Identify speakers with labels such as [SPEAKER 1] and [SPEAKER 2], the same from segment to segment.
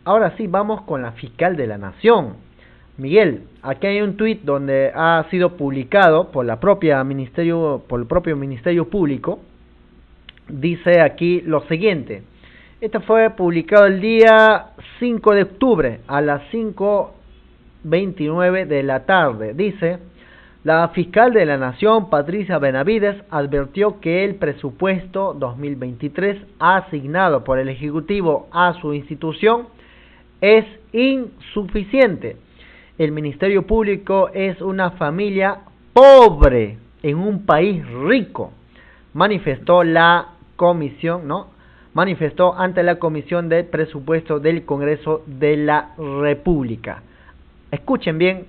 [SPEAKER 1] Ahora sí, vamos con la fiscal de la Nación. Miguel, aquí hay un tuit donde ha sido publicado por por el propio Ministerio Público. Dice aquí lo siguiente. Este fue publicado el día 5 de octubre a las 5:29 de la tarde. Dice: la fiscal de la Nación, Patricia Benavides, advirtió que el presupuesto 2023 asignado por el Ejecutivo a su institución es insuficiente. El Ministerio Público es una familia pobre en un país rico, manifestó la comisión, ¿no? Manifestó ante la Comisión de Presupuesto del Congreso de la República. Escuchen bien,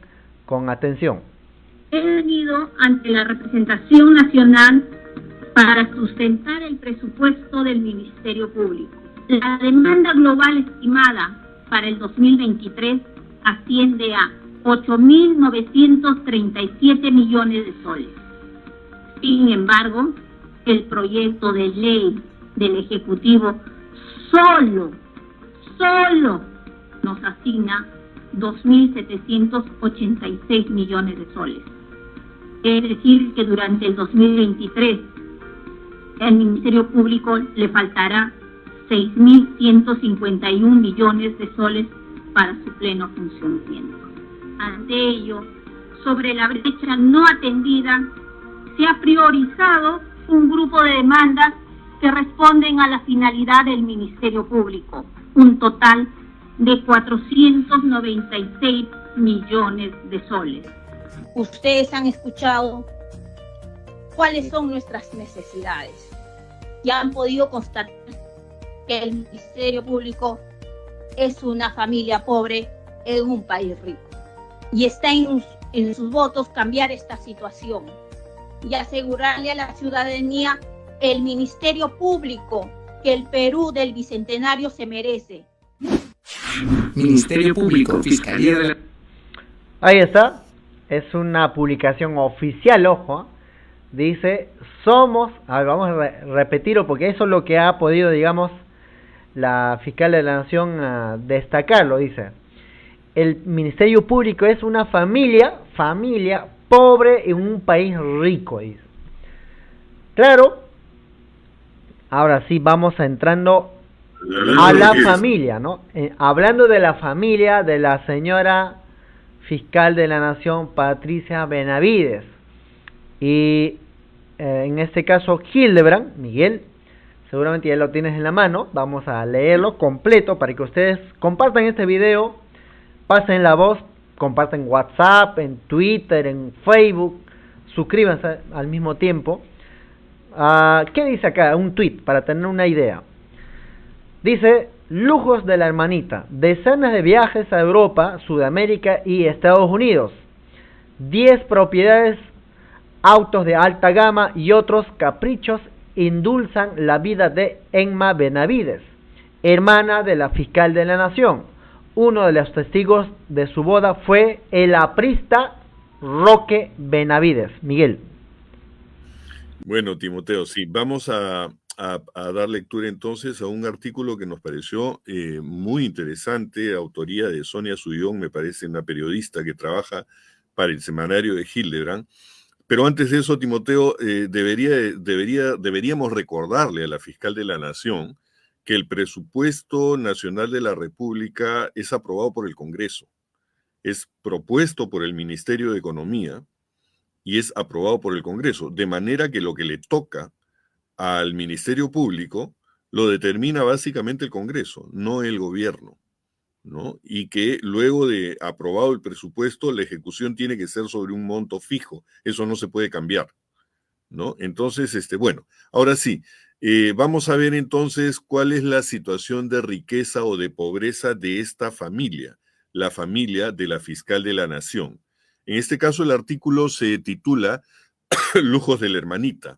[SPEAKER 1] con atención.
[SPEAKER 2] He venido ante la representación nacional para sustentar el presupuesto del Ministerio Público. La demanda global estimada para el 2023 asciende a 8.937 millones de soles. Sin embargo, el proyecto de ley del Ejecutivo solo nos asigna 2.786 millones de soles. Es decir, que durante el 2023 al Ministerio Público le faltará 6.151 millones de soles para su pleno funcionamiento. Ante ello, sobre la brecha no atendida, se ha priorizado un grupo de demandas que responden a la finalidad del Ministerio Público, un total de 496 millones de soles.
[SPEAKER 3] Ustedes han escuchado cuáles son nuestras necesidades y han podido constatar que el Ministerio Público es una familia pobre en un país rico. Y está en sus votos cambiar esta situación y asegurarle a la ciudadanía el Ministerio Público que el Perú del Bicentenario se merece.
[SPEAKER 4] Ministerio Público, Fiscalía de la...
[SPEAKER 1] Ahí está. Es una publicación oficial, ojo. Dice, vamos a repetirlo porque eso es lo que ha podido, digamos, la fiscal de la Nación destacarlo. Dice: el Ministerio Público es una familia pobre en un país rico, dice. Claro, ahora sí vamos entrando a la familia, ¿no? Hablando de la familia de la señora fiscal de la Nación, Patricia Benavides, y en este caso Hildebrand, Miguel, seguramente ya lo tienes en la mano. Vamos a leerlo completo para que ustedes compartan este video, pasen la voz, compartan WhatsApp, en Twitter, en Facebook, suscríbanse al mismo tiempo. ¿Qué dice acá? Un tweet para tener una idea. Dice: lujos de la hermanita, decenas de viajes a Europa, Sudamérica y Estados Unidos, 10 propiedades, autos de alta gama y otros caprichos endulzan la vida de Emma Benavides, hermana de la fiscal de la Nación. Uno de los testigos de su boda fue el aprista Roque Benavides. Miguel.
[SPEAKER 5] Bueno, Timoteo, sí, vamos a dar lectura entonces a un artículo que nos pareció muy interesante, autoría de Sonia Suyón, me parece una periodista que trabaja para el semanario de Hildebrand. Pero antes de eso, Timoteo, deberíamos recordarle a la fiscal de la Nación que el presupuesto nacional de la República es aprobado por el Congreso, es propuesto por el Ministerio de Economía y es aprobado por el Congreso, de manera que lo que le toca al Ministerio Público lo determina básicamente el Congreso, no el gobierno, ¿no? Y que luego de aprobado el presupuesto, la ejecución tiene que ser sobre un monto fijo, eso no se puede cambiar, ¿no? Entonces, bueno, ahora sí, vamos a ver entonces cuál es la situación de riqueza o de pobreza de esta familia, la familia de la fiscal de la Nación. En este caso, el artículo se titula Lujos de la hermanita,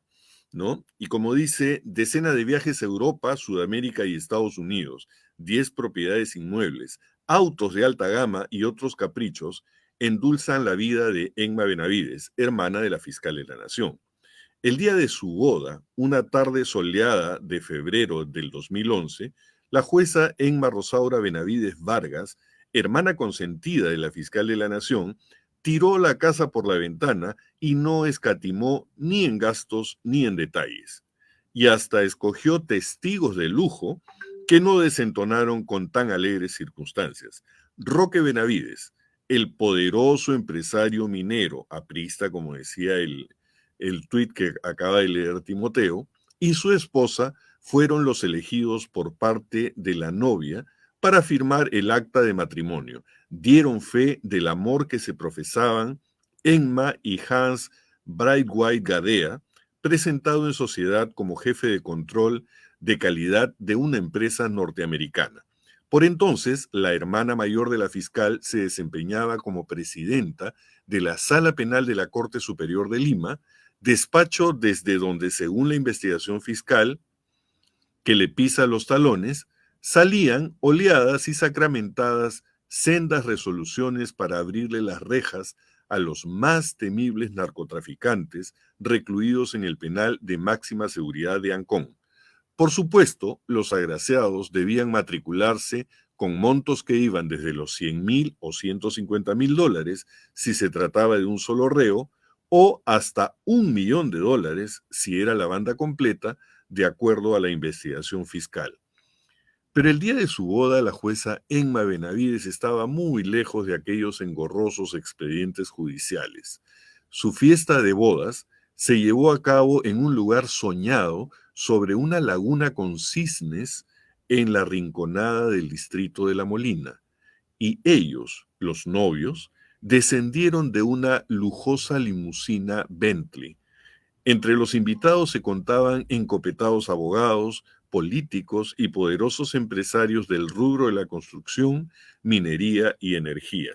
[SPEAKER 5] ¿no? Y como dice, decenas de viajes a Europa, Sudamérica y Estados Unidos, 10 propiedades inmuebles, autos de alta gama y otros caprichos endulzan la vida de Emma Benavides, hermana de la fiscal de la Nación. El día de su boda, una tarde soleada de febrero del 2011, la jueza Enma Rosaura Benavides Vargas, hermana consentida de la fiscal de la Nación, tiró la casa por la ventana y no escatimó ni en gastos ni en detalles. Y hasta escogió testigos de lujo que no desentonaron con tan alegres circunstancias. Roque Benavides, el poderoso empresario minero, aprista, como decía el tuit que acaba de leer Timoteo, y su esposa fueron los elegidos por parte de la novia para firmar el acta de matrimonio. Dieron fe del amor que se profesaban Enma y Hans Braithwaite Gadea, presentado en sociedad como jefe de control de calidad de una empresa norteamericana. Por entonces, la hermana mayor de la fiscal se desempeñaba como presidenta de la Sala Penal de la Corte Superior de Lima, despacho desde donde, según la investigación fiscal, que le pisa los talones, salían oleadas y sacramentadas sendas resoluciones para abrirle las rejas a los más temibles narcotraficantes recluidos en el penal de máxima seguridad de Ancón. Por supuesto, los agraciados debían matricularse con montos que iban desde los 100,000 o 150,000 dólares si se trataba de un solo reo, o hasta $1,000,000 si era la banda completa, de acuerdo a la investigación fiscal. Pero el día de su boda, la jueza Enma Benavides estaba muy lejos de aquellos engorrosos expedientes judiciales. Su fiesta de bodas se llevó a cabo en un lugar soñado sobre una laguna con cisnes en la Rinconada del distrito de La Molina. Y ellos, los novios, descendieron de una lujosa limusina Bentley. Entre los invitados se contaban encopetados abogados, políticos y poderosos empresarios del rubro de la construcción, minería y energía.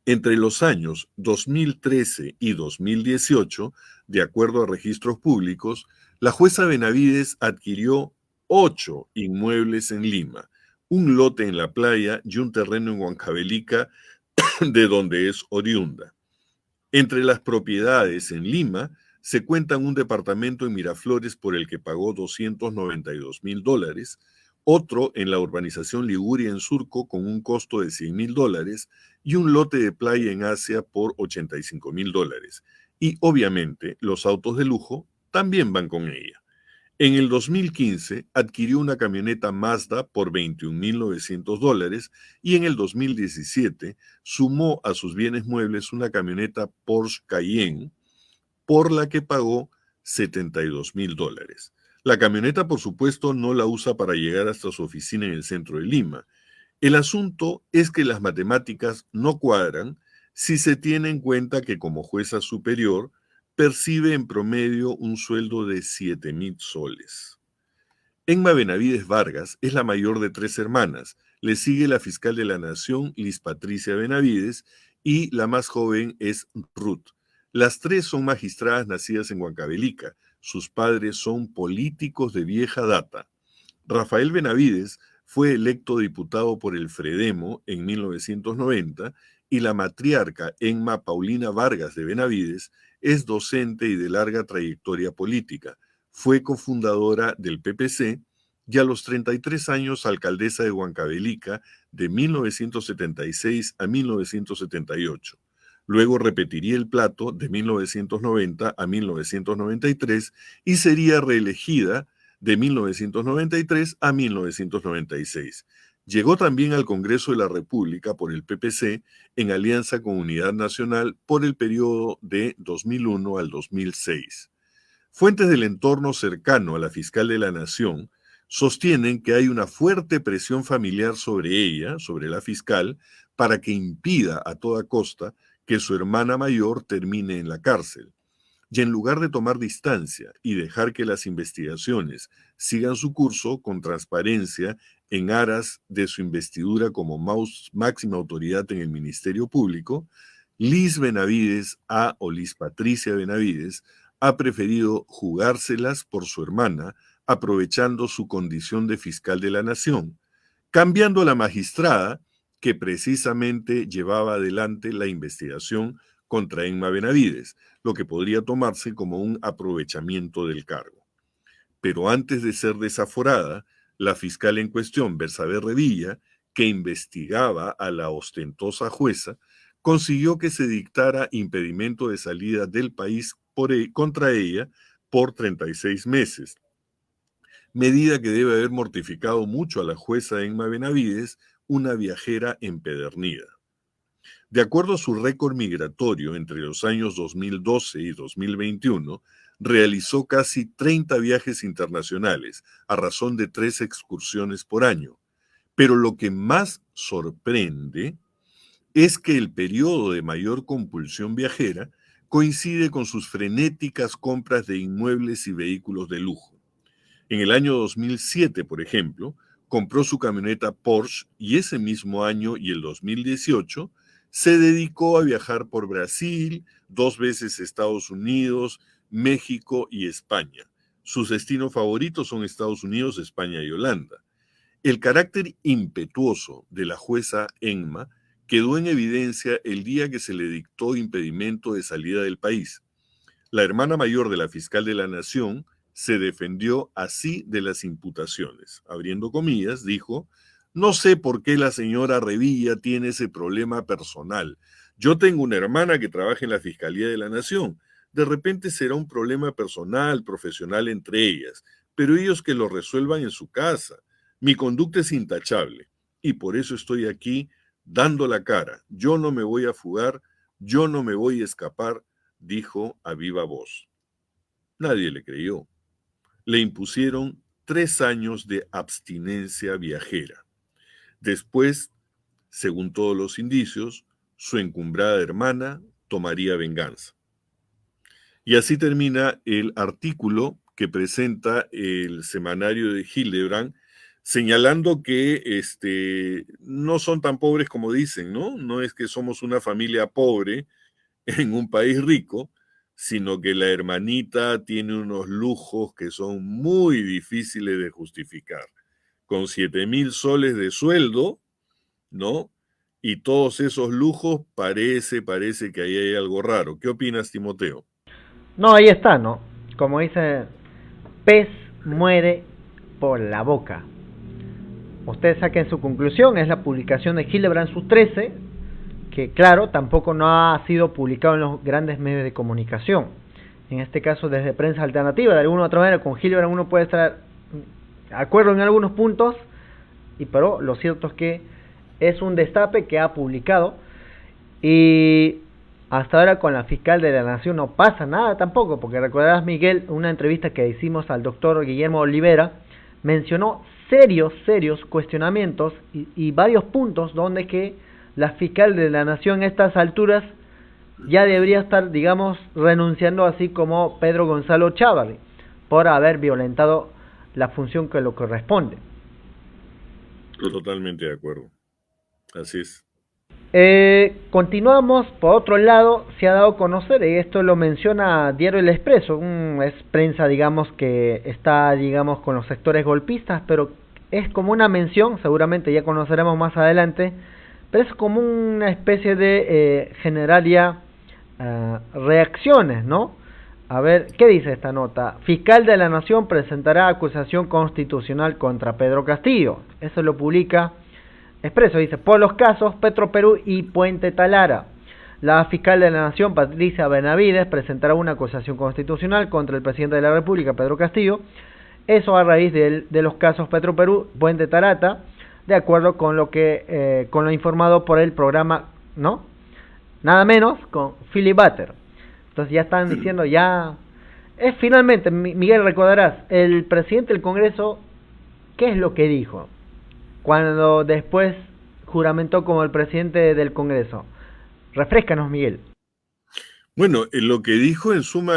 [SPEAKER 5] Entre los años 2013 y 2018, de acuerdo a registros públicos, la jueza Benavides adquirió 8 inmuebles en Lima, un lote en la playa y un terreno en Huancavelica, de donde es oriunda. Entre las propiedades en Lima se cuentan un departamento en Miraflores por el que pagó $292,000, otro en la urbanización Liguria en Surco con un costo de $100,000 y un lote de playa en Asia por $85,000. Y obviamente los autos de lujo también van con ella. En el 2015 adquirió una camioneta Mazda por $21,900 y en el 2017 sumó a sus bienes muebles una camioneta Porsche Cayenne por la que pagó $72,000. La camioneta, por supuesto, no la usa para llegar hasta su oficina en el centro de Lima. El asunto es que las matemáticas no cuadran si se tiene en cuenta que como jueza superior percibe en promedio un sueldo de 7,000 soles. Enma Benavides Vargas es la mayor de 3 hermanas. Le sigue la fiscal de la Nación, Liz Patricia Benavides, y la más joven es Ruth. Las 3 son magistradas nacidas en Huancavelica. Sus padres son políticos de vieja data. Rafael Benavides fue electo diputado por el Fredemo en 1990 y la matriarca Enma Paulina Vargas de Benavides es docente y de larga trayectoria política. Fue cofundadora del PPC y a los 33 años alcaldesa de Huancavelica de 1976 a 1978. Luego repetiría el plato de 1990 a 1993 y sería reelegida de 1993 a 1996. Llegó también al Congreso de la República por el PPC en alianza con Unidad Nacional por el periodo de 2001 al 2006. Fuentes del entorno cercano a la fiscal de la Nación sostienen que hay una fuerte presión familiar sobre ella, sobre la fiscal, para que impida a toda costa que su hermana mayor termine en la cárcel. Y en lugar de tomar distancia y dejar que las investigaciones sigan su curso con transparencia en aras de su investidura como máxima autoridad en el Ministerio Público, Liz Patricia Benavides ha preferido jugárselas por su hermana, aprovechando su condición de fiscal de la Nación, cambiando a la magistrada que precisamente llevaba adelante la investigación contra Enma Benavides, lo que podría tomarse como un aprovechamiento del cargo. Pero antes de ser desaforada, La fiscal en cuestión, Bersabe Revilla, que investigaba a la ostentosa jueza, consiguió que se dictara impedimento de salida del país contra ella por 36 meses, medida que debe haber mortificado mucho a la jueza Emma Benavides, una viajera empedernida. De acuerdo a su récord migratorio entre los años 2012 y 2021, realizó casi 30 viajes internacionales a razón de 3 excursiones por año. Pero lo que más sorprende es que el periodo de mayor compulsión viajera coincide con sus frenéticas compras de inmuebles y vehículos de lujo. En el año 2007, por ejemplo, compró su camioneta Porsche y ese mismo año y el 2018 se dedicó a viajar por Brasil, 2 veces Estados Unidos, México y España. Sus destinos favoritos son Estados Unidos, España y Holanda. El carácter impetuoso de la jueza Emma quedó en evidencia el día que se le dictó impedimento de salida del país. La hermana mayor de la fiscal de la Nación se defendió así de las imputaciones. Abriendo comillas, dijo: no sé por qué la señora Revilla tiene ese problema personal. Yo tengo una hermana que trabaja en la Fiscalía de la Nación. De repente será un problema personal, profesional entre ellas, pero ellos que lo resuelvan en su casa. Mi conducta es intachable y por eso estoy aquí dando la cara. Yo no me voy a fugar, yo no me voy a escapar, dijo a viva voz. Nadie le creyó. Le impusieron 3 años de abstinencia viajera. Después, según todos los indicios, su encumbrada hermana tomaría venganza. Y así termina el artículo que presenta el semanario de Hildebrand, señalando que no son tan pobres como dicen, ¿no? No es que somos una familia pobre en un país rico, sino que la hermanita tiene unos lujos que son muy difíciles de justificar. Con 7,000 soles de sueldo, ¿no? Y todos esos lujos, parece que ahí hay algo raro. ¿Qué opinas, Timoteo?
[SPEAKER 1] No, ahí está, ¿no? Como dice, pez muere por la boca. Ustedes saquen su conclusión, es la publicación de Hildebrand Sus 13, que claro, tampoco no ha sido publicado en los grandes medios de comunicación. En este caso desde Prensa Alternativa, de alguna u otra manera con Hildebrand uno puede estar de acuerdo en algunos puntos, pero lo cierto es que es un destape que ha publicado y hasta ahora con la fiscal de la Nación no pasa nada tampoco, porque recordarás, Miguel, una entrevista que hicimos al doctor Guillermo Olivera, mencionó serios cuestionamientos y varios puntos donde que la fiscal de la Nación a estas alturas ya debería estar, digamos, renunciando, así como Pedro Gonzalo Chávarri, por haber violentado la función que le corresponde.
[SPEAKER 5] Totalmente de acuerdo. Así es.
[SPEAKER 1] Continuamos. Por otro lado, se ha dado a conocer, y esto lo menciona Diario El Expreso, es prensa, digamos, que está, digamos, con los sectores golpistas, pero es como una mención, seguramente ya conoceremos más adelante, pero es como una especie de generar ya reacciones, ¿no? A ver, ¿qué dice esta nota? Fiscal de la Nación presentará acusación constitucional contra Pedro Castillo. Eso lo publica Expreso, dice, por los casos Petroperú y Puente Talara. La fiscal de la Nación, Patricia Benavides, presentará una acusación constitucional contra el presidente de la República, Pedro Castillo. Eso a raíz de los casos Petroperú, Puente Tarata, de acuerdo con lo que con lo informado por el programa, ¿no? Nada menos con Philip Butter. Entonces ya están diciendo, ya es finalmente, Miguel, recordarás, el presidente del Congreso, ¿qué es lo que dijo cuando después juramentó como el presidente del Congreso? Refréscanos, Miguel.
[SPEAKER 5] Bueno, lo que dijo en suma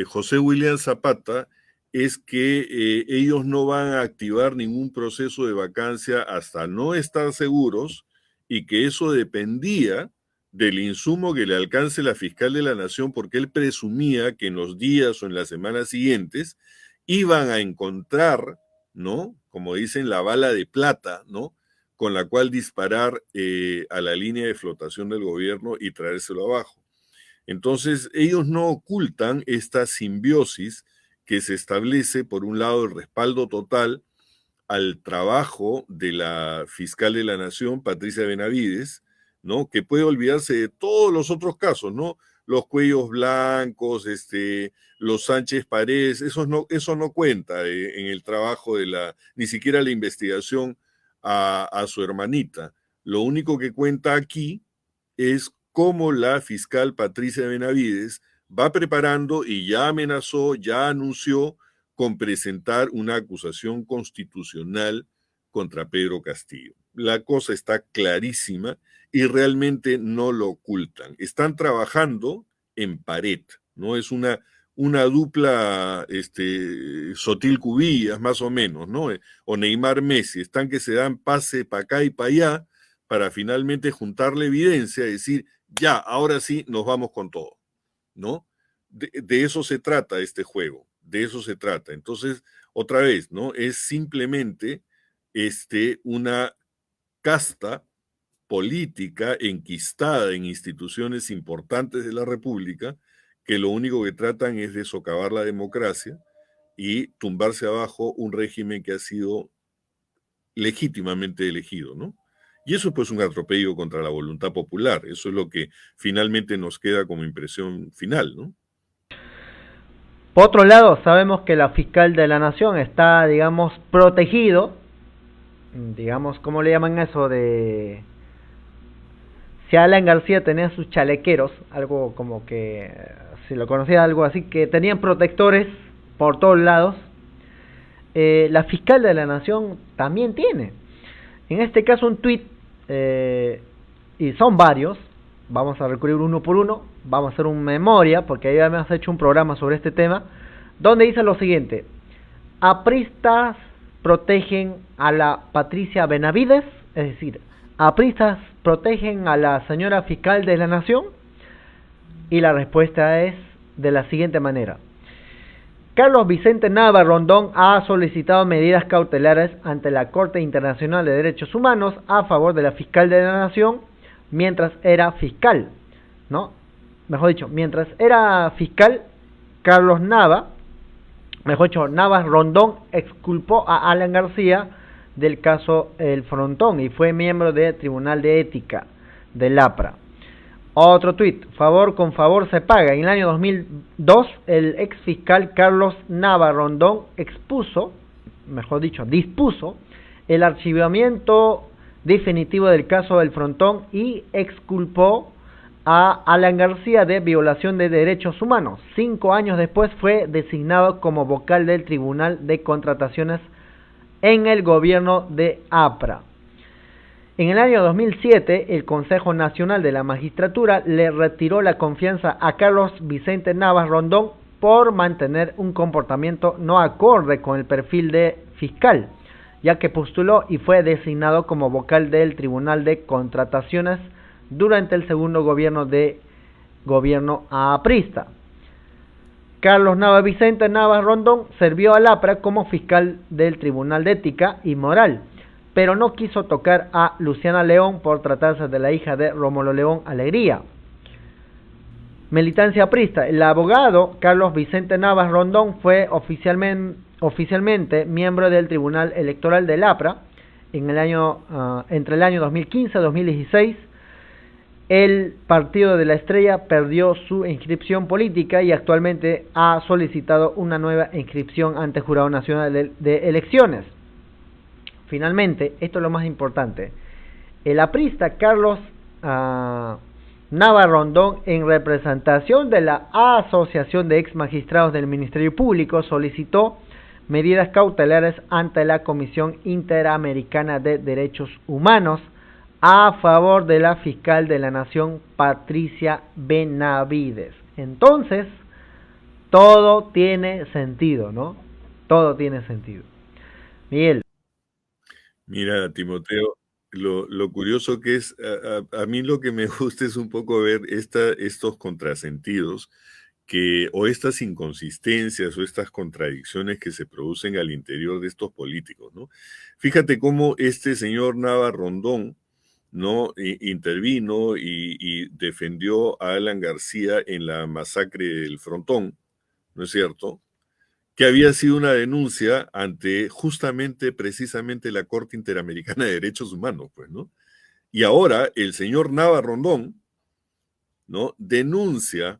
[SPEAKER 5] José William Zapata es que ellos no van a activar ningún proceso de vacancia hasta no estar seguros y que eso dependía del insumo que le alcance la fiscal de la Nación, porque él presumía que en los días o en las semanas siguientes iban a encontrar, ¿no?, como dicen, la bala de plata, ¿no?, con la cual disparar a la línea de flotación del gobierno y traérselo abajo. Entonces, ellos no ocultan esta simbiosis que se establece, por un lado, el respaldo total al trabajo de la fiscal de la Nación, Patricia Benavides, ¿no? Que puede olvidarse de todos los otros casos, ¿no? Los Cuellos Blancos, los Sánchez Paredes, eso no cuenta en el trabajo ni siquiera la investigación a su hermanita. Lo único que cuenta aquí es cómo la fiscal Patricia Benavides va preparando y ya amenazó, ya anunció con presentar una acusación constitucional contra Pedro Castillo. La cosa está clarísima y realmente no lo ocultan. Están trabajando en pared, ¿no? Es una dupla Sotil Cubillas, más o menos, ¿no? O Neymar Messi, están que se dan pase para acá y para allá para finalmente juntar la evidencia y decir, ya, ahora sí nos vamos con todo, ¿no? De eso se trata este juego, de eso se trata. Entonces, otra vez, ¿no? Es simplemente una casta política enquistada en instituciones importantes de la República que lo único que tratan es de socavar la democracia y tumbarse abajo un régimen que ha sido legítimamente elegido, ¿no? Y eso es pues un atropello contra la voluntad popular. Eso es lo que finalmente nos queda como impresión final, ¿no?
[SPEAKER 1] Por otro lado, sabemos que la fiscal de la Nación está, digamos, protegido, digamos, ¿cómo le llaman eso de...? Si Alan García tenía sus chalequeros, algo como que, si lo conocía, algo así, que tenían protectores por todos lados, la fiscal de la Nación también tiene. En este caso un tuit, y son varios, vamos a recurrir uno por uno, vamos a hacer una memoria, porque ahí hemos hecho un programa sobre este tema, donde dice lo siguiente: apristas protegen a la Patricia Benavides, es decir, apristas protegen a la señora fiscal de la Nación, y la respuesta es de la siguiente manera: Carlos Vicente Nava Rondón ha solicitado medidas cautelares ante la Corte Internacional de Derechos Humanos a favor de la fiscal de la Nación mientras era fiscal, ¿no? Mejor dicho, mientras era fiscal, Carlos Nava, mejor dicho, Nava Rondón exculpó a Alan García del caso El Frontón y fue miembro del Tribunal de Ética del APRA. Otro tuit: favor con favor se paga. En el año 2002, el ex fiscal Carlos Nava Rondón dispuso el archivamiento definitivo del caso del Frontón y exculpó a Alan García de violación de derechos humanos. 5 años después fue designado como vocal del Tribunal de Contrataciones en el gobierno de APRA. En el año 2007, el Consejo Nacional de la Magistratura le retiró la confianza a Carlos Vicente Navas Rondón por mantener un comportamiento no acorde con el perfil de fiscal, ya que postuló y fue designado como vocal del Tribunal de Contrataciones durante el segundo gobierno aprista. Carlos Nava Vicente Navas Rondón sirvió al APRA como fiscal del Tribunal de Ética y Moral, pero no quiso tocar a Luciana León por tratarse de la hija de Rómulo León Alegría. Militancia aprista: el abogado Carlos Vicente Navas Rondón fue oficialmente miembro del Tribunal Electoral del APRA entre el año 2015 y 2016. El Partido de la Estrella perdió su inscripción política y actualmente ha solicitado una nueva inscripción ante el Jurado Nacional de Elecciones. Finalmente, esto es lo más importante: el aprista Carlos Nava Rondón, en representación de la Asociación de Ex Magistrados del Ministerio Público, solicitó medidas cautelares ante la Comisión Interamericana de Derechos Humanos a favor de la fiscal de la Nación, Patricia Benavides. Entonces, todo tiene sentido, ¿no? Todo tiene sentido. Miguel.
[SPEAKER 5] Mira, Timoteo, lo curioso que es, a mí lo que me gusta es un poco ver estos contrasentidos o estas inconsistencias o estas contradicciones que se producen al interior de estos políticos, ¿no? Fíjate cómo este señor Nava Rondón, ¿no? Intervino y defendió a Alan García en la masacre del Frontón, ¿no es cierto? que había sido una denuncia ante justamente, precisamente la Corte Interamericana de Derechos Humanos, pues, ¿no? Y ahora el señor Nava Rondón, ¿no?, denuncia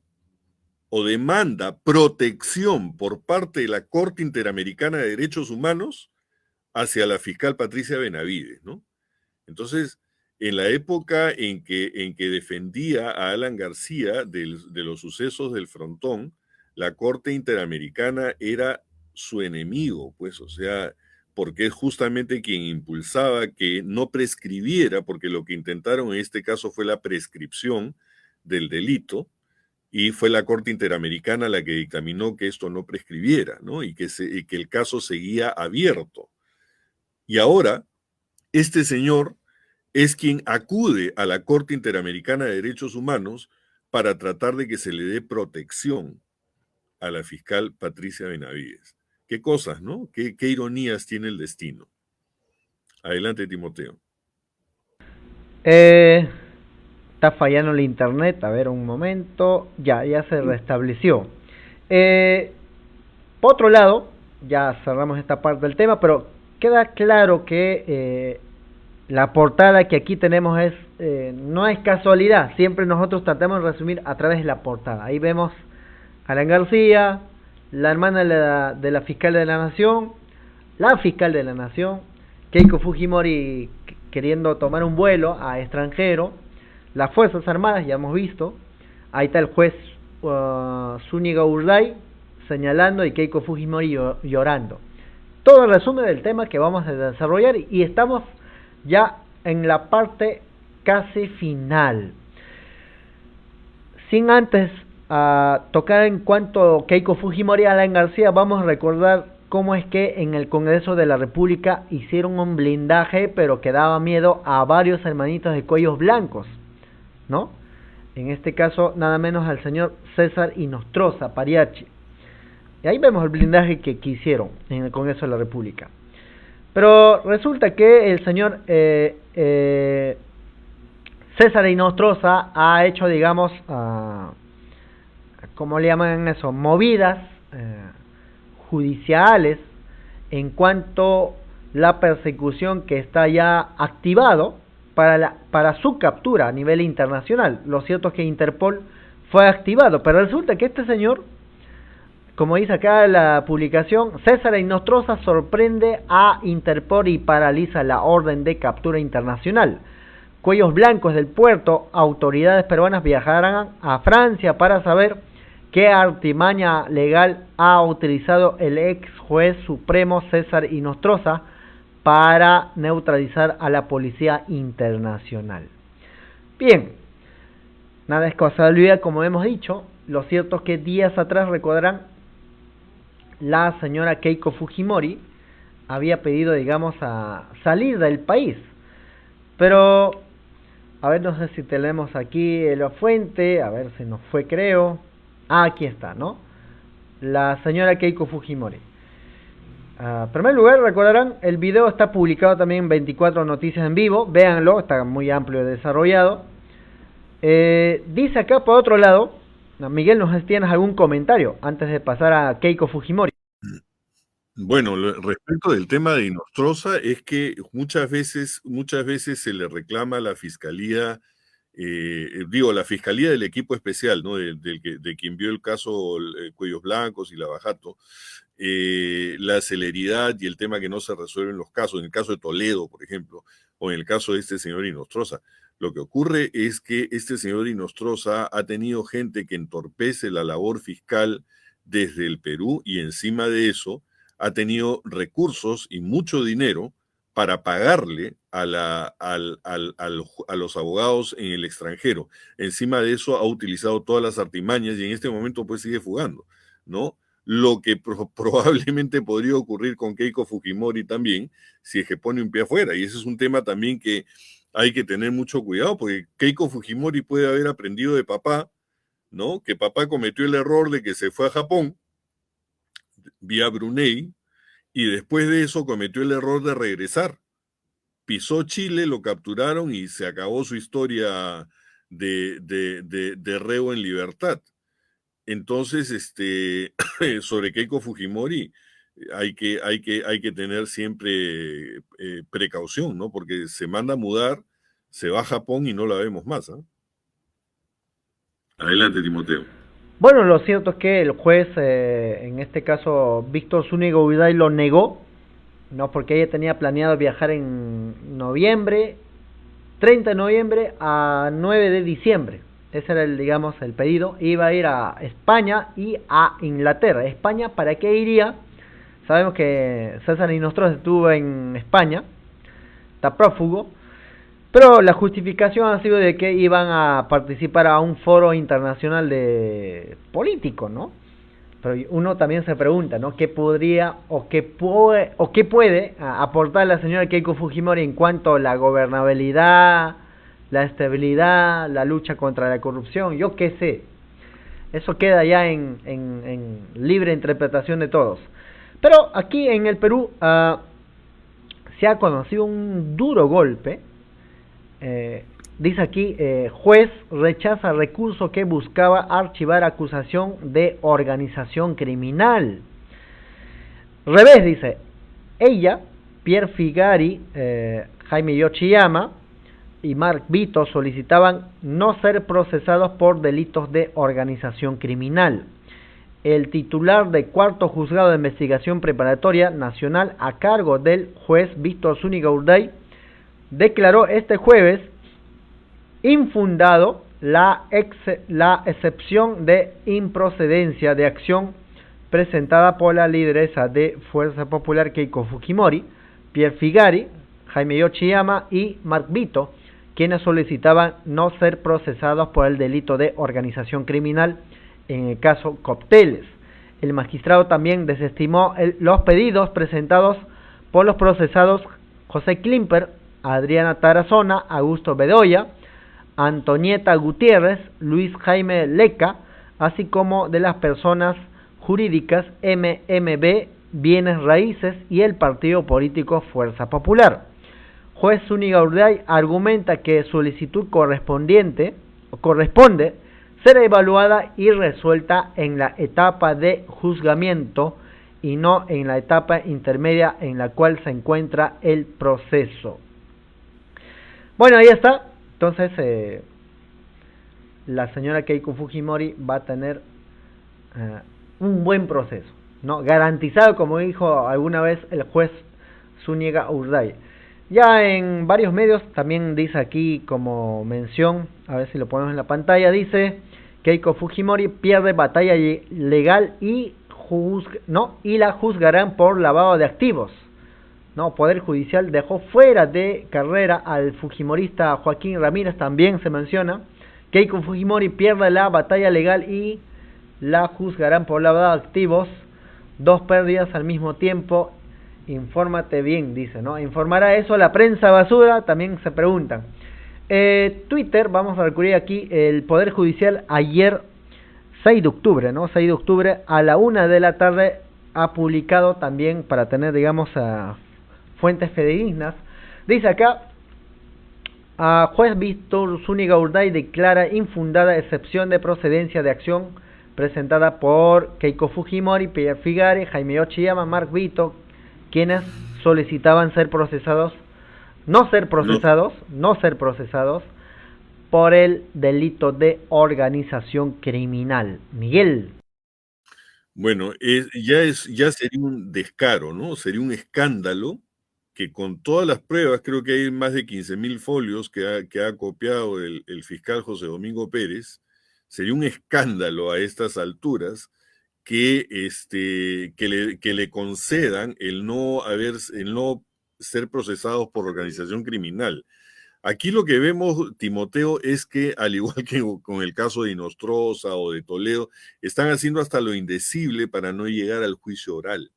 [SPEAKER 5] o demanda protección por parte de la Corte Interamericana de Derechos Humanos hacia la fiscal Patricia Benavides, ¿no? Entonces, en la época en que defendía a Alan García de los sucesos del Frontón, la Corte Interamericana era su enemigo, pues, o sea, porque es justamente quien impulsaba que no prescribiera, porque lo que intentaron en este caso fue la prescripción del delito, y fue la Corte Interamericana la que dictaminó que esto no prescribiera, ¿no? Y que el caso seguía abierto. Y ahora, este señor es quien acude a la Corte Interamericana de Derechos Humanos para tratar de que se le dé protección a la fiscal Patricia Benavides. Qué cosas, ¿no? Qué ironías tiene el destino. Adelante, Timoteo.
[SPEAKER 1] Está fallando el internet, a ver un momento, ya se restableció. Por otro lado, ya cerramos esta parte del tema, pero queda claro que la portada que aquí tenemos no es casualidad, siempre nosotros tratamos de resumir a través de la portada. Ahí vemos a Alan García, la hermana de la fiscal de la Nación, la fiscal de la Nación, Keiko Fujimori queriendo tomar un vuelo a extranjero, las Fuerzas Armadas, ya hemos visto, ahí está el juez Zúñiga Urday señalando y Keiko Fujimori llorando. Todo el resumen del tema que vamos a desarrollar y estamos ya en la parte casi final. Sin antes tocar en cuanto a Keiko Fujimori y Alan García, vamos a recordar cómo es que en el Congreso de la República hicieron un blindaje, pero que daba miedo a varios hermanitos de cuellos blancos, ¿no? En este caso, nada menos al señor César Inostroza Pariachi. Y ahí vemos el blindaje que hicieron en el Congreso de la República. Pero resulta que el señor César Inostroza ha hecho, digamos, ¿cómo le llaman eso? Movidas judiciales en cuanto la persecución que está ya activado para su captura a nivel internacional. Lo cierto es que Interpol fue activado, pero resulta que este señor, como dice acá la publicación, César Inostroza sorprende a Interpol y paraliza la orden de captura internacional. Cuellos blancos del puerto, autoridades peruanas viajarán a Francia para saber qué artimaña legal ha utilizado el ex juez supremo César Inostroza para neutralizar a la policía internacional. Bien, nada es casualidad, como hemos dicho. Lo cierto es que días atrás, recordarán, la señora Keiko Fujimori había pedido, digamos, a salir del país. Pero, a ver, no sé si tenemos aquí la fuente, a ver si nos fue, creo. Aquí está, ¿no? La señora Keiko Fujimori. En primer lugar, recordarán, el video está publicado también en 24 Noticias en Vivo. Véanlo, está muy amplio y desarrollado. Dice acá, por otro lado, Miguel, no sé si tienes algún comentario antes de pasar a Keiko Fujimori.
[SPEAKER 5] Bueno, respecto del tema de Inostroza, es que muchas veces se le reclama a la Fiscalía, la Fiscalía del equipo especial, ¿no? de quien vio el caso Cuellos Blancos y Lavajato, la celeridad y el tema que no se resuelven los casos, en el caso de Toledo, por ejemplo, o en el caso de este señor Inostroza. Lo que ocurre es que este señor Inostroza ha tenido gente que entorpece la labor fiscal desde el Perú y encima de eso ha tenido recursos y mucho dinero para pagarle a los abogados en el extranjero. Encima de eso ha utilizado todas las artimañas y en este momento pues sigue fugando, ¿no? Lo que probablemente podría ocurrir con Keiko Fujimori también, si es que pone un pie afuera. Y ese es un tema también que hay que tener mucho cuidado, porque Keiko Fujimori puede haber aprendido de papá, ¿no? Que papá cometió el error de que se fue a Japón, vía Brunei, y después de eso cometió el error de regresar. Pisó Chile, lo capturaron y se acabó su historia de reo en libertad. Entonces, sobre Keiko Fujimori hay que tener siempre precaución, ¿no? Porque se manda a mudar, se va a Japón y no la vemos más, ¿eh? Adelante, Timoteo.
[SPEAKER 1] Bueno, lo cierto es que el juez, en este caso Víctor Zúñiga Urday, lo negó, no, porque ella tenía planeado viajar en noviembre, 30 de noviembre a 9 de diciembre. Ese era digamos, el pedido. Iba a ir a España y a Inglaterra. España, ¿para qué iría? Sabemos que César Nostroz estuvo en España, está prófugo, pero la justificación ha sido de que iban a participar a un foro internacional de político, ¿no? Pero uno también se pregunta, ¿no? ¿Qué podría o qué puede aportar la señora Keiko Fujimori en cuanto a la gobernabilidad, la estabilidad, la lucha contra la corrupción? Yo qué sé. Eso queda ya en libre interpretación de todos. Pero aquí en el Perú se ha conocido un duro golpe. Dice aquí, juez rechaza recurso que buscaba archivar acusación de organización criminal. Revés, dice, ella, Pierre Figari, Jaime Yoshiyama y Mark Vito solicitaban no ser procesados por delitos de organización criminal. El titular del cuarto juzgado de investigación preparatoria nacional a cargo del juez Víctor Zúñiga Urday declaró este jueves infundado la excepción de improcedencia de acción presentada por la lideresa de Fuerza Popular Keiko Fujimori, Pierre Figari, Jaime Yoshiyama y Mark Vito, quienes solicitaban no ser procesados por el delito de organización criminal en el caso Cócteles. El magistrado también desestimó los pedidos presentados por los procesados José Klimper, Adriana Tarazona, Augusto Bedoya, Antonieta Gutiérrez, Luis Jaime Leca, así como de las personas jurídicas MMB, Bienes Raíces y el partido político Fuerza Popular. Juez Zúñiga Urday argumenta que solicitud corresponde ser evaluada y resuelta en la etapa de juzgamiento y no en la etapa intermedia en la cual se encuentra el proceso. Bueno, ahí está. Entonces, la señora Keiko Fujimori va a tener un buen proceso, ¿no? Garantizado, como dijo alguna vez el juez Zúñiga Urday. Ya en varios medios también dice aquí como mención, a ver si lo ponemos en la pantalla, dice Keiko Fujimori pierde batalla legal y la juzgarán por lavado de activos. No, Poder Judicial dejó fuera de carrera al fujimorista Joaquín Ramírez, también se menciona. Keiko Fujimori pierde la batalla legal y la juzgarán por lavado de activos. Dos pérdidas al mismo tiempo. Infórmate bien, dice, ¿no? ¿Informará eso la prensa basura? También se preguntan. Twitter, vamos a recurrir aquí, el Poder Judicial ayer, 6 de octubre, ¿no? 6 de octubre a la 1 de la tarde ha publicado también, para tener, digamos, fuentes fidedignas. Dice acá, juez Víctor Zúñiga Urday declara infundada excepción de procedencia de acción presentada por Keiko Fujimori, Pierre Figari, Jaime Yoshiyama, Mark Vito, quienes solicitaban no ser procesados por el delito de organización criminal. Miguel.
[SPEAKER 5] Bueno, ya sería un descaro, ¿no? Sería un escándalo que con todas las pruebas, creo que hay más de 15.000 folios que ha copiado el fiscal José Domingo Pérez, sería un escándalo a estas alturas que le concedan el no ser procesados por organización criminal. Aquí lo que vemos, Timoteo, es que al igual que con el caso de Inostroza o de Toledo, están haciendo hasta lo indecible para no llegar al juicio oral,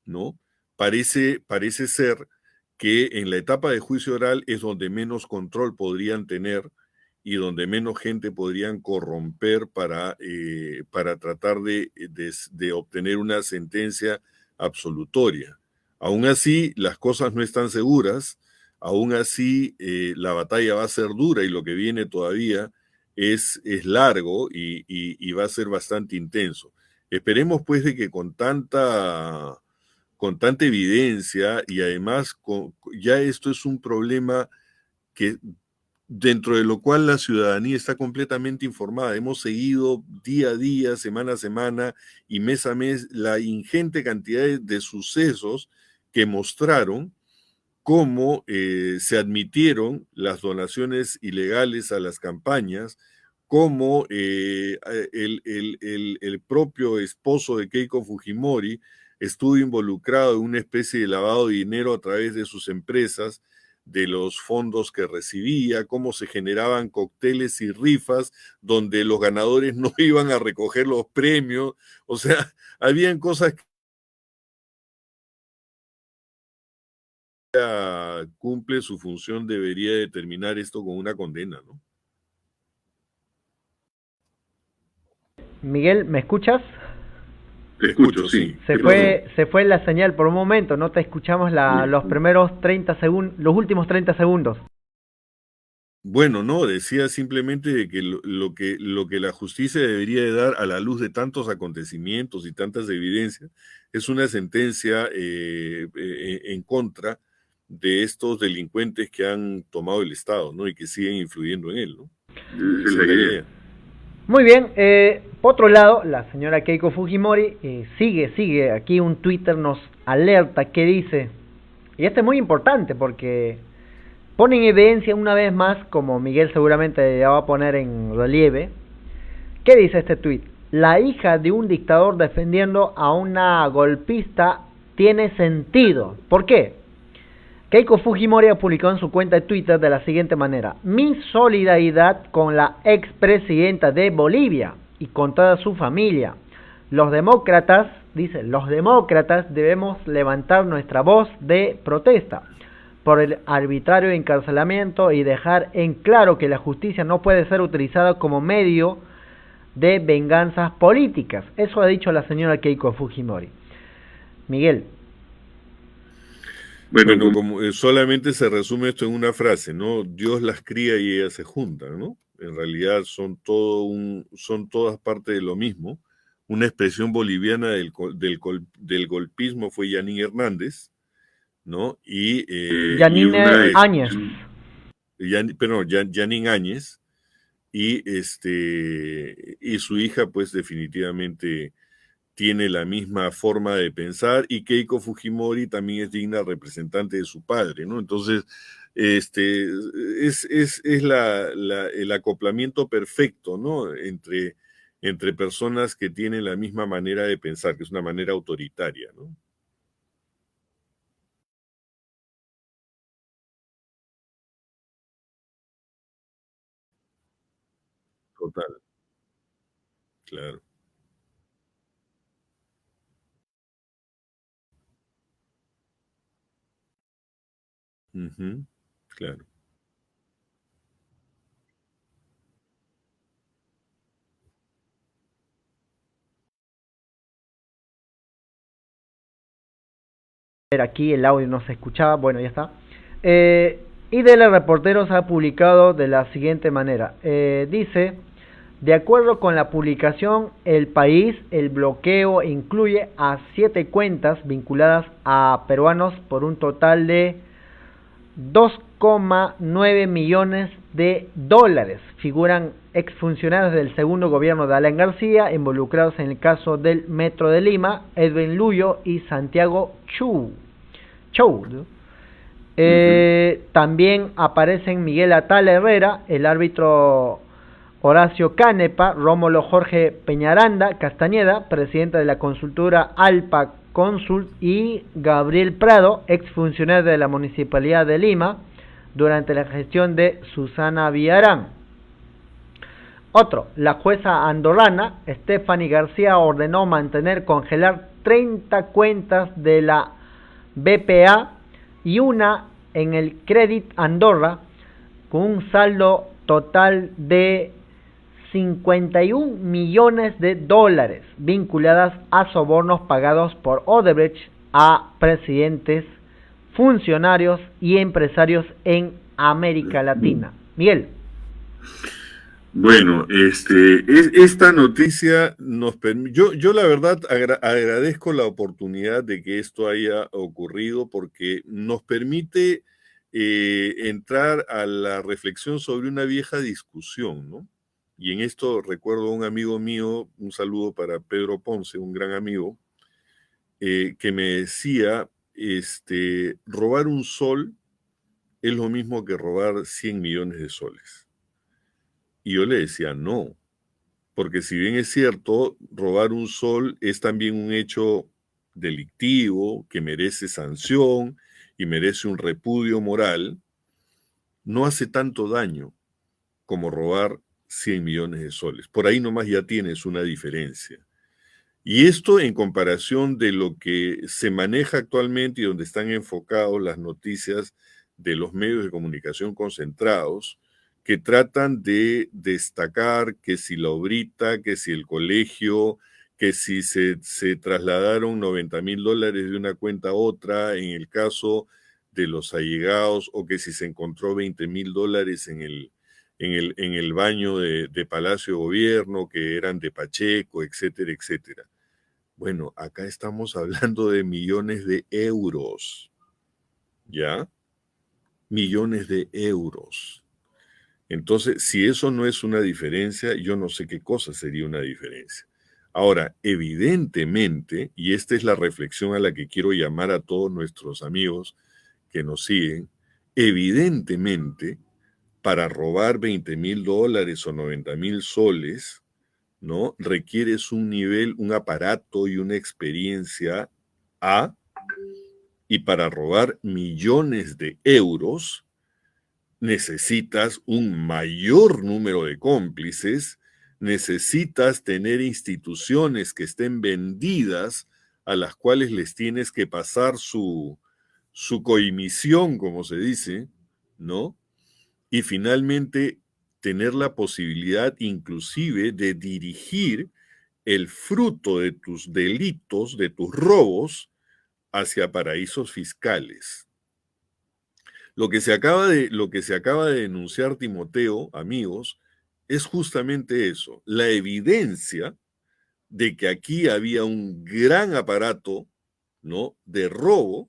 [SPEAKER 5] ¿no? Parece ser que en la etapa de juicio oral es donde menos control podrían tener y donde menos gente podrían corromper para tratar de obtener una sentencia absolutoria. Aún así, las cosas no están seguras, aún así la batalla va a ser dura y lo que viene todavía es largo y va a ser bastante intenso. Esperemos pues de que con tanta evidencia y además ya esto es un problema que dentro de lo cual la ciudadanía está completamente informada. Hemos seguido día a día, semana a semana y mes a mes la ingente cantidad de sucesos que mostraron cómo se admitieron las donaciones ilegales a las campañas, cómo el propio esposo de Keiko Fujimori estuvo involucrado en una especie de lavado de dinero a través de sus empresas, de los fondos que recibía, cómo se generaban cócteles y rifas donde los ganadores no iban a recoger los premios. O sea, habían cosas que cumple su función, debería determinar esto con una condena, ¿no?
[SPEAKER 1] Miguel, ¿me escuchas?
[SPEAKER 5] Te escucho, sí.
[SPEAKER 1] Se fue la señal por un momento, no te escuchamos los primeros 30 segundos, los últimos 30 segundos.
[SPEAKER 5] Bueno, no, decía simplemente de que lo que la justicia debería de dar a la luz de tantos acontecimientos y tantas evidencias es una sentencia en contra de estos delincuentes que han tomado el Estado, ¿no? Y que siguen influyendo en él, ¿no? Esa es la idea.
[SPEAKER 1] Muy bien, por otro lado, la señora Keiko Fujimori sigue, aquí un Twitter nos alerta que dice, y esto es muy importante porque pone en evidencia una vez más, como Miguel seguramente ya va a poner en relieve, ¿qué dice este tweet? La hija de un dictador defendiendo a una golpista tiene sentido. ¿Por qué? Keiko Fujimori publicó en su cuenta de Twitter de la siguiente manera: mi solidaridad con la expresidenta de Bolivia y con toda su familia. Los demócratas, dice, los demócratas debemos levantar nuestra voz de protesta por el arbitrario encarcelamiento y dejar en claro que la justicia no puede ser utilizada como medio de venganzas políticas. Eso ha dicho la señora Keiko Fujimori. Miguel.
[SPEAKER 5] Bueno, como solamente se resume esto en una frase, ¿no? Dios las cría y ellas se juntan, ¿no? En realidad son todas partes de lo mismo. Una expresión boliviana del golpismo fue Yanín Hernández, ¿no?
[SPEAKER 1] Yanín Áñez.
[SPEAKER 5] Yanín Áñez y su hija, pues definitivamente tiene la misma forma de pensar, y Keiko Fujimori también es digna representante de su padre, ¿no? Entonces, es el acoplamiento perfecto, ¿no? Entre personas que tienen la misma manera de pensar, que es una manera autoritaria, ¿no? Total. Claro. Claro.
[SPEAKER 1] Aquí el audio no se escuchaba, bueno, ya está. IDL Reporteros ha publicado de la siguiente manera. Dice, de acuerdo con la publicación El País, el bloqueo incluye a 7 cuentas vinculadas a peruanos por un total de 2,9 millones de dólares. Figuran exfuncionarios del segundo gobierno de Alan García, involucrados en el caso del Metro de Lima, Edwin Luyo y Santiago Chou. ¿no? También aparecen Miguel Atala Herrera, el árbitro Horacio Canepa, Rómulo Jorge Peñaranda Castañeda, presidente de la consultora Alpa Consult, y Gabriel Prado, exfuncionario de la Municipalidad de Lima, durante la gestión de Susana Villarán. Otro, la jueza andorrana Stephanie García ordenó congelar 30 cuentas de la BPA y una en el Credit Andorra, con un saldo total de 51 millones de dólares vinculadas a sobornos pagados por Odebrecht a presidentes, funcionarios y empresarios en América Latina. Miguel.
[SPEAKER 5] Bueno, esta noticia nos permite, yo la verdad agradezco la oportunidad de que esto haya ocurrido porque nos permite entrar a la reflexión sobre una vieja discusión, ¿no? Y en esto recuerdo a un amigo mío, un saludo para Pedro Ponce, un gran amigo, que me decía, robar un sol es lo mismo que robar 100 millones de soles. Y yo le decía, no, porque si bien es cierto, robar un sol es también un hecho delictivo que merece sanción y merece un repudio moral, no hace tanto daño como robar 100 millones de soles. Por ahí nomás ya tienes una diferencia. Y esto en comparación de lo que se maneja actualmente y donde están enfocados las noticias de los medios de comunicación concentrados, que tratan de destacar que si la obrita, que si el colegio, que si se trasladaron $90,000 de una cuenta a otra, en el caso de los allegados, o que si se encontró $20,000 en el baño de Palacio de Gobierno, que eran de Pacheco, etcétera, etcétera. Bueno, acá estamos hablando de millones de euros, ¿ya? Millones de euros. Entonces, si eso no es una diferencia, yo no sé qué cosa sería una diferencia. Ahora, evidentemente, y esta es la reflexión a la que quiero llamar a todos nuestros amigos que nos siguen, evidentemente, para robar $20,000 o 90,000 soles, ¿no? Requieres un nivel, un aparato y una experiencia A, y para robar millones de euros, necesitas un mayor número de cómplices, necesitas tener instituciones que estén vendidas a las cuales les tienes que pasar su coimisión, como se dice, ¿no? Y finalmente tener la posibilidad inclusive de dirigir el fruto de tus delitos, de tus robos, hacia paraísos fiscales. Lo que se acaba de denunciar Timoteo, amigos, es justamente eso, la evidencia de que aquí había un gran aparato, ¿no?, de robo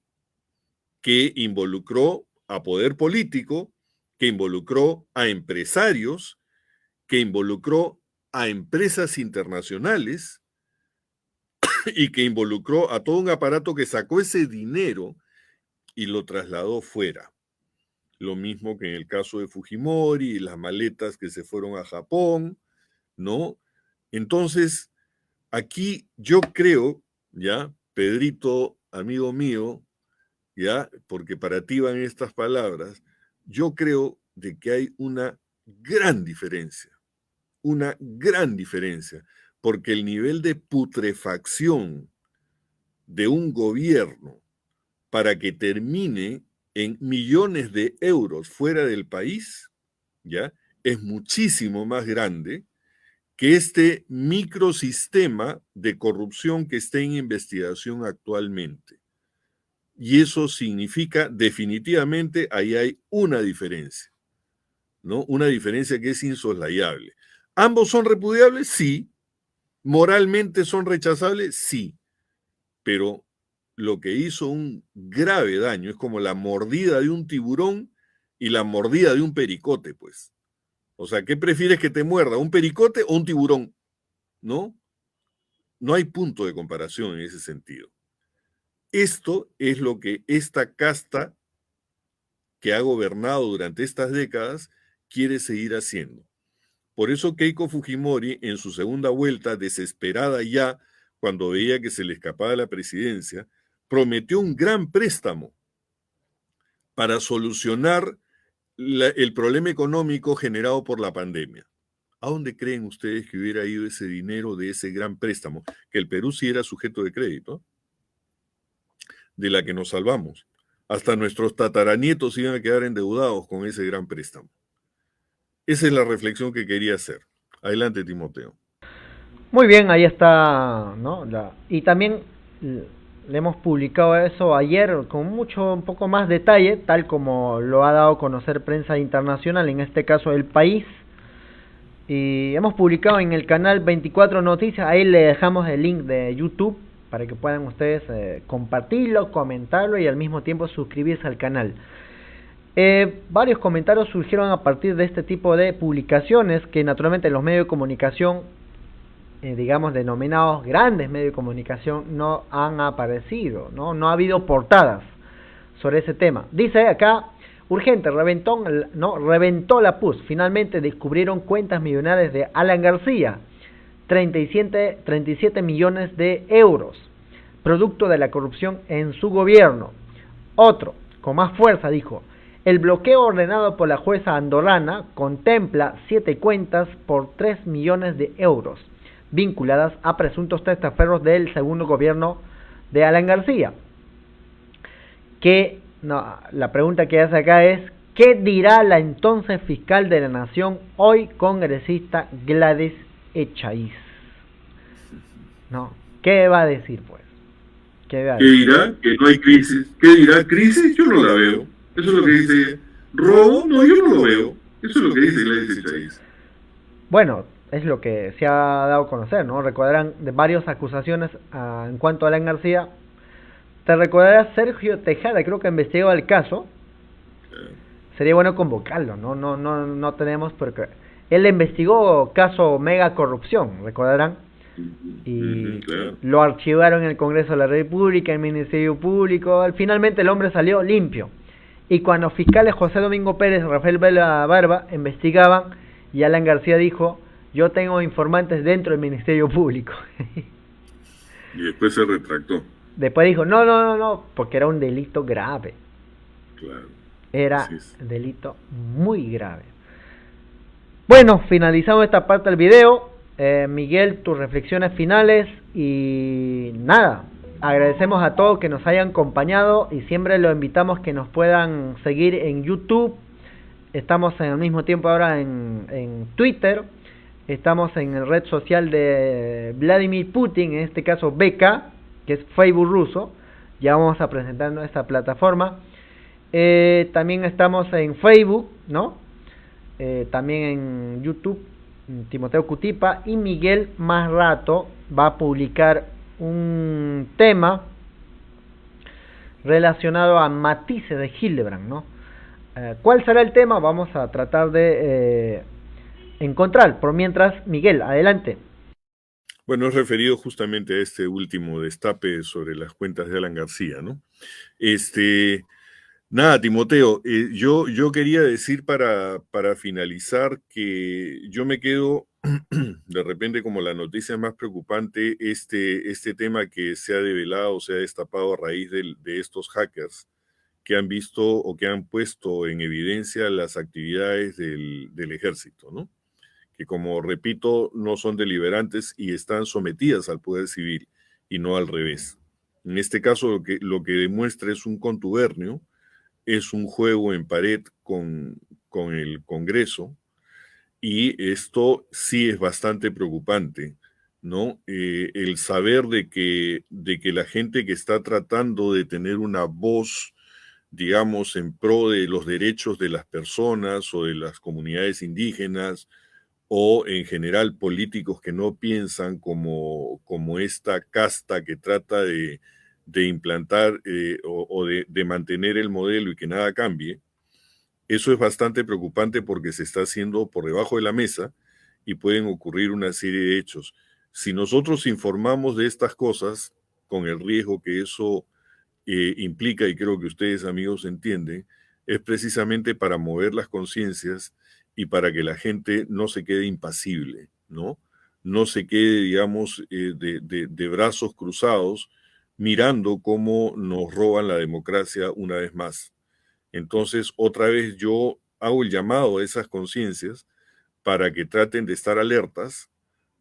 [SPEAKER 5] que involucró a poder político, que involucró a empresarios, que involucró a empresas internacionales y que involucró a todo un aparato que sacó ese dinero y lo trasladó fuera. Lo mismo que en el caso de Fujimori y las maletas que se fueron a Japón, ¿no? Entonces, aquí yo creo, ya, Pedrito, amigo mío, ya, porque para ti van estas palabras, yo creo de que hay una gran diferencia, porque el nivel de putrefacción de un gobierno para que termine en millones de euros fuera del país, ¿ya?, es muchísimo más grande que este microsistema de corrupción que está en investigación actualmente. Y eso significa, definitivamente, ahí hay una diferencia, ¿no? Una diferencia que es insoslayable. ¿Ambos son repudiables? Sí. ¿Moralmente son rechazables? Sí. Pero lo que hizo un grave daño es como la mordida de un tiburón y la mordida de un pericote, pues. O sea, ¿qué prefieres que te muerda, un pericote o un tiburón? ¿No? No hay punto de comparación en ese sentido. Esto es lo que esta casta que ha gobernado durante estas décadas quiere seguir haciendo. Por eso Keiko Fujimori, en su segunda vuelta, desesperada ya, cuando veía que se le escapaba la presidencia, prometió un gran préstamo para solucionar el problema económico generado por la pandemia. ¿A dónde creen ustedes que hubiera ido ese dinero de ese gran préstamo? Que el Perú sí era sujeto de crédito, de la que nos salvamos. Hasta nuestros tataranietos iban a quedar endeudados con ese gran préstamo. Esa es la reflexión que quería hacer. Adelante, Timoteo.
[SPEAKER 1] Muy bien, ahí está, ¿no? Y también le hemos publicado eso ayer con un poco más detalle, tal como lo ha dado a conocer prensa internacional, en este caso El País, Y hemos publicado en el canal 24 Noticias, ahí le dejamos el link de YouTube para que puedan ustedes compartirlo, comentarlo y al mismo tiempo suscribirse al canal. Varios comentarios surgieron a partir de este tipo de publicaciones que naturalmente los medios de comunicación, digamos denominados grandes medios de comunicación, no han aparecido, no ha habido portadas sobre ese tema. Dice acá, urgente, reventó la PUS, finalmente descubrieron cuentas millonarias de Alan García, 37 millones de euros, producto de la corrupción en su gobierno. Otro, con más fuerza, dijo, el bloqueo ordenado por la jueza andorrana contempla 7 cuentas por 3 millones de euros, vinculadas a presuntos testaferros del segundo gobierno de Alan García. La pregunta que hace acá es, ¿qué dirá la entonces fiscal de la Nación, hoy congresista Gladys Echaíz? ¿Qué va a decir, pues?
[SPEAKER 5] ¿Qué dirá? Que no hay crisis. ¿Qué dirá? ¿Crisis? Yo no la veo. Eso es lo que dice. ¿Robo? No, yo no lo veo. Eso es lo que dice Gladys Echaíz.
[SPEAKER 1] Bueno, es lo que se ha dado a conocer, ¿no? Recordarán de varias acusaciones en cuanto a Alan García. Te recordarás Sergio Tejada, creo que investigó el caso. Sería bueno convocarlo, no tenemos, porque él investigó caso mega corrupción, recordarán, y lo archivaron en el Congreso de la República, en el Ministerio Público. Finalmente el hombre salió limpio. Y cuando fiscales José Domingo Pérez y Rafael Vela Barba investigaban, y Alan García dijo, yo tengo informantes dentro del Ministerio Público.
[SPEAKER 5] Y después se retractó.
[SPEAKER 1] Después dijo, no, porque era un delito grave.
[SPEAKER 5] Claro.
[SPEAKER 1] Era delito muy grave. Bueno, finalizamos esta parte del video. Miguel, tus reflexiones finales y nada. Agradecemos a todos que nos hayan acompañado y siempre los invitamos que nos puedan seguir en YouTube. Estamos al mismo tiempo ahora en Twitter. Estamos en la red social de Vladimir Putin, en este caso BK, que es Facebook ruso. Ya vamos a presentar esta plataforma. También estamos en Facebook, ¿no? También en YouTube, Timoteo Cutipa, y Miguel más rato va a publicar un tema relacionado a matices de Hildebrand, ¿no? ¿Cuál será el tema? Vamos a tratar de encontrar. Por mientras, Miguel, adelante.
[SPEAKER 5] Bueno, es referido justamente a este último destape sobre las cuentas de Alan García, ¿no? Nada, Timoteo, yo quería decir para finalizar que yo me quedo de repente como la noticia más preocupante este tema que se ha develado, se ha destapado a raíz de estos hackers que han visto o que han puesto en evidencia las actividades del ejército, ¿no? Que, como repito, no son deliberantes y están sometidas al poder civil y no al revés. En este caso lo que demuestra es un contubernio, es un juego en pared con el Congreso, y esto sí es bastante preocupante, ¿no? El saber de que la gente que está tratando de tener una voz, digamos, en pro de los derechos de las personas o de las comunidades indígenas, o en general políticos que no piensan como esta casta que trata de implantar o de mantener el modelo y que nada cambie, eso es bastante preocupante porque se está haciendo por debajo de la mesa y pueden ocurrir una serie de hechos. Si nosotros informamos de estas cosas, con el riesgo que eso implica, y creo que ustedes, amigos, entienden, es precisamente para mover las conciencias y para que la gente no se quede impasible, ¿no? No se quede, digamos, de brazos cruzados mirando cómo nos roban la democracia una vez más. Entonces, otra vez yo hago el llamado a esas conciencias para que traten de estar alertas,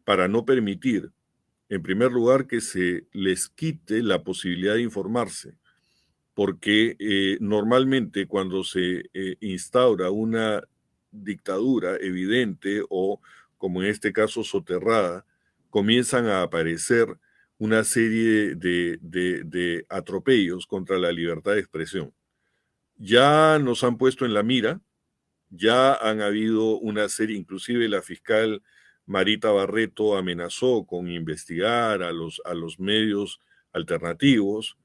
[SPEAKER 5] para no permitir, en primer lugar, que se les quite la posibilidad de informarse, porque normalmente cuando se instaura una dictadura evidente o, como en este caso, soterrada, comienzan a aparecer una serie de atropellos contra la libertad de expresión. Ya nos han puesto en la mira, ya han habido una serie, inclusive la fiscal Marita Barreto amenazó con investigar a los medios alternativos.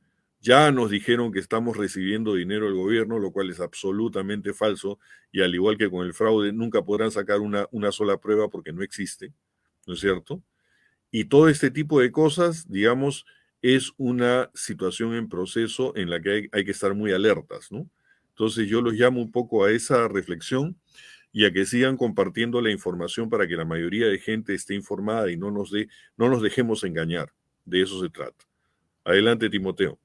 [SPEAKER 5] Ya nos dijeron que estamos recibiendo dinero del gobierno, lo cual es absolutamente falso, y al igual que con el fraude, nunca podrán sacar una sola prueba porque no existe, ¿no es cierto? Y todo este tipo de cosas, digamos, es una situación en proceso en la que hay que estar muy alertas, ¿no? Entonces yo los llamo un poco a esa reflexión y a que sigan compartiendo la información para que la mayoría de gente esté informada y no nos dejemos engañar. De eso se trata. Adelante, Timoteo.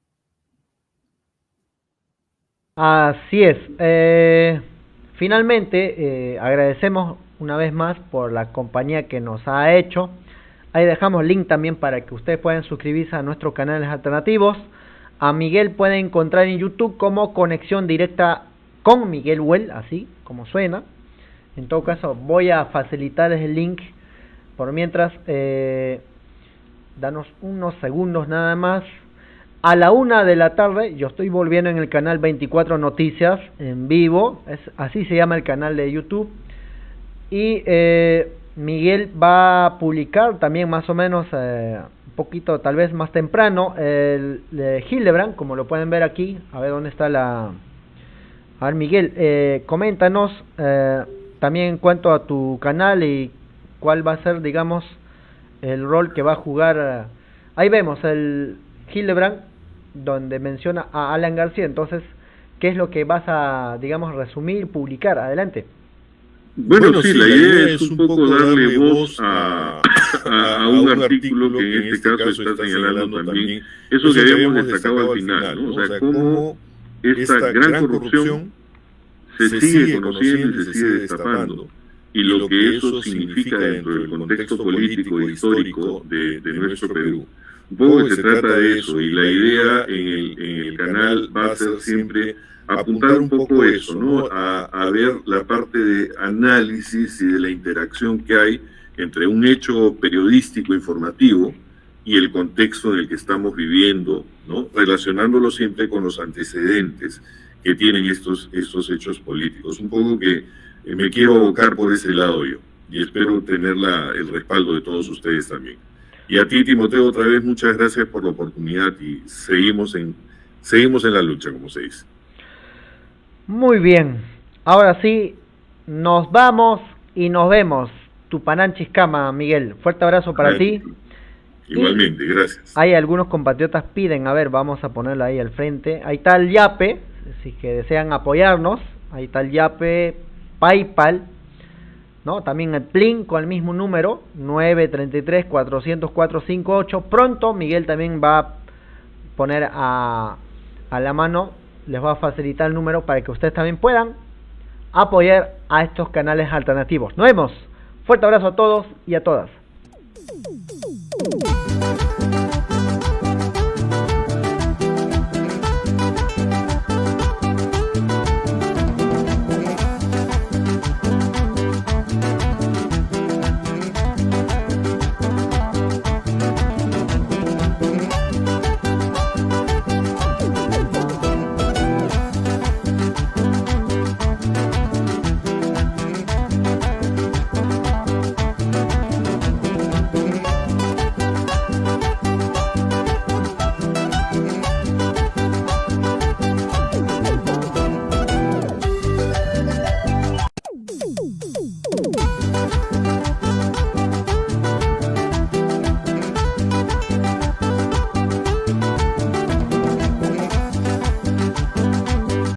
[SPEAKER 1] Así es. Finalmente, agradecemos una vez más por la compañía que nos ha hecho. Ahí dejamos link también para que ustedes puedan suscribirse a nuestros canales alternativos. A Miguel pueden encontrar en YouTube como Conexión Directa con Miguel Well, así como suena. En todo caso, voy a facilitarles el link. Por mientras, danos unos segundos nada más. A la 1 de la tarde, yo estoy volviendo en el canal 24 Noticias en vivo. Así se llama el canal de YouTube. Y Miguel va a publicar también más o menos un poquito, tal vez más temprano, el de Hildebrand, como lo pueden ver aquí. A ver dónde está la... A ver, Miguel, coméntanos también en cuanto a tu canal y cuál va a ser, digamos, el rol que va a jugar. Ahí vemos el Hildebrand, donde menciona a Alan García. Entonces, ¿qué es lo que vas a, digamos, resumir, publicar? Adelante.
[SPEAKER 5] Bueno, sí, la idea es un poco darle voz a un artículo que en este caso está señalando también eso que habíamos destacado al final, ¿no? O sea, cómo esta gran corrupción se sigue conociendo y se sigue destapando, y lo que eso significa dentro del contexto político e histórico de nuestro Perú. Un poco que se trata de eso, y la idea en el canal va a ser siempre apuntar un poco eso, ¿no? A ver la parte de análisis y de la interacción que hay entre un hecho periodístico informativo y el contexto en el que estamos viviendo, ¿no? Relacionándolo siempre con los antecedentes que tienen estos hechos políticos. Un poco que me quiero abocar por ese lado yo, y espero tener el respaldo de todos ustedes también. Y a ti, Timoteo, otra vez muchas gracias por la oportunidad, y seguimos en la lucha, como se dice.
[SPEAKER 1] Muy bien, ahora sí, nos vamos y nos vemos. Tupananchis-Cama, Miguel. Fuerte abrazo para ti.
[SPEAKER 5] Igualmente, y gracias.
[SPEAKER 1] Hay algunos compatriotas piden, a ver, vamos a ponerlo ahí al frente. Ahí está el Yape, si que desean apoyarnos. Ahí está el Yape, PayPal, ¿no? También el Plin con el mismo número, 933-400-458. Pronto Miguel también va a poner a la mano, les va a facilitar el número para que ustedes también puedan apoyar a estos canales alternativos. Nos vemos. Fuerte abrazo a todos y a todas.